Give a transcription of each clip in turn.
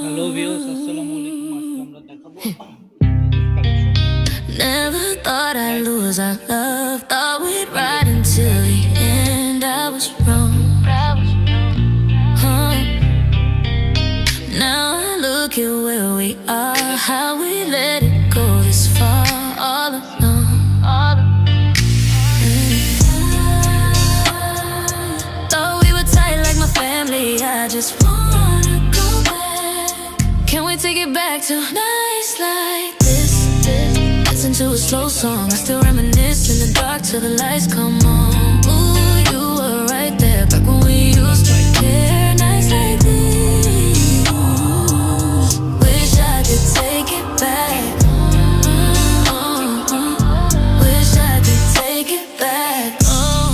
Hello viewers, আসসালামু আলাইকুম। আজকে আমরা দেখাবো Never thought I'd lose our love. Thought we'd ride until the end. I was wrong. Huh? Now I look at where we are, how we let it go this far, all alone. Thought we were tight like my family. I just wanna go back. Can we take it back to nights like this? Listen to a slow song. I still reminisce in the dark till the lights come on. Ooh, you were right there back when we used to care. Nights like this. Wish I could take it back. Wish I could take it back. Oh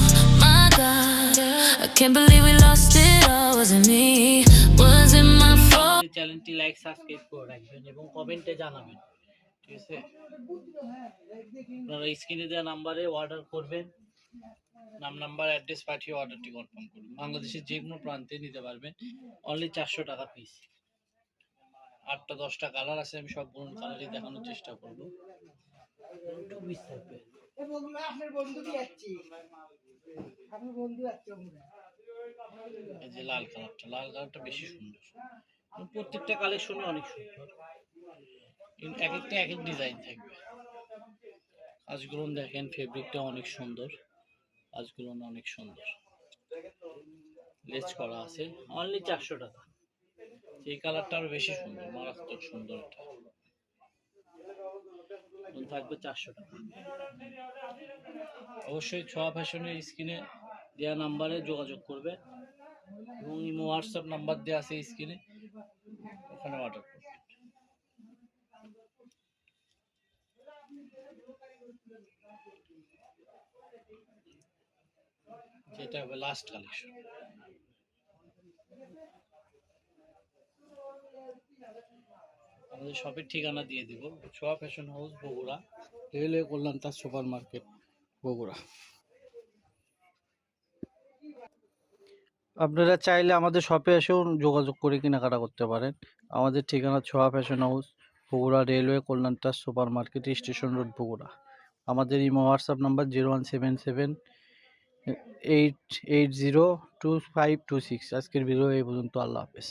my God, I can't believe we lost it all. Wasn't me, was it my fault? আমাদের চ্যানেলটি like subscribe করে রাখবেন এবং কমেন্টে জানাবেন। ঠিক আছে, আপনারা স্ক্রিনে দেওয়া নাম্বারে অর্ডার করবেন, নাম্বার অ্যাড্রেস পাঠিয়ে অর্ডারটি কনফার্ম করুন। বাংলাদেশের যে কোনো প্রান্তে নিতে পারবেন, অনলি 400 টাকা পিস। 8টা 10টা কালার আছে, আমি সবগুলো কালারই দেখানোর চেষ্টা করব। এই যে লাল কালারটা বেশি সুন্দর। প্রত্যেকটা কালেকশনই অনেক সুন্দর, এক একটা এক এক ডিজাইন থাকবে। কাজগুলো দেখেন, ফেব্রিকটা অনেক সুন্দর, কাজগুলো অনেক সুন্দর, লেস করা আছে। অনলি 400 টাকা। এই কালারটা আরো বেশি সুন্দর, মারাত্মক সুন্দর। এটা থাকবে 400 টাকা। অবশ্যই ছোঁয়া ফ্যাশনের স্ক্রিনে দেওয়া নাম্বারে যোগাযোগ করবে এবং ইমো হোয়াটসঅ্যাপ নাম্বার দেওয়া আছে স্ক্রিনে, ওখানে অর্ডার করবে। যেটা হবে লাস্ট কালেকশন। আমাদের শপের ঠিকানা দিয়ে দিব, ছোঁয়া ফ্যাশন হাউস, বগুড়া, রেলওয়ে কল্যাণ তার সুপার মার্কেট, বগুড়া। আপনারা চাইলে আমাদের শপে এসেও যোগাযোগ করে কেনাকাটা করতে পারেন। আমাদের ঠিকানা Chhoya fashion house, Bogura, railway Kalyan trust super market, station road, Bogura. আমাদের ইমো হোয়াটসঅ্যাপ নাম্বার 017788022526। আজকের ভিডিও এই পর্যন্ত। আল্লাহ হাফেজ।